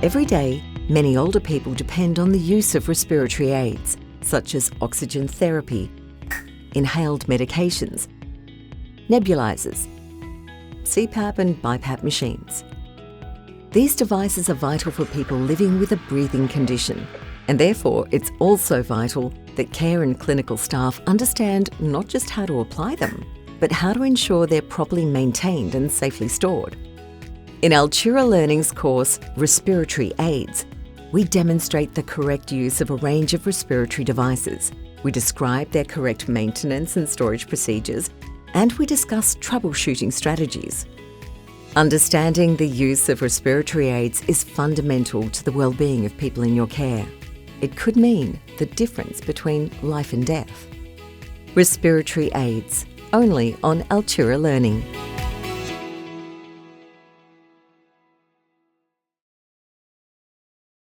Every day, many older people depend on the use of respiratory aids, such as oxygen therapy, inhaled medications, nebulisers, CPAP and BiPAP machines. These devices are vital for people living with a breathing condition, and therefore it's also vital that care and clinical staff understand not just how to apply them, but how to ensure they're properly maintained and safely stored. In Altura Learning's course, Respiratory Aids, we demonstrate the correct use of a range of respiratory devices. We describe their correct maintenance and storage procedures, and we discuss troubleshooting strategies. Understanding the use of respiratory aids is fundamental to the well-being of people in your care. It could mean the difference between life and death. Respiratory Aids, only on Altura Learning.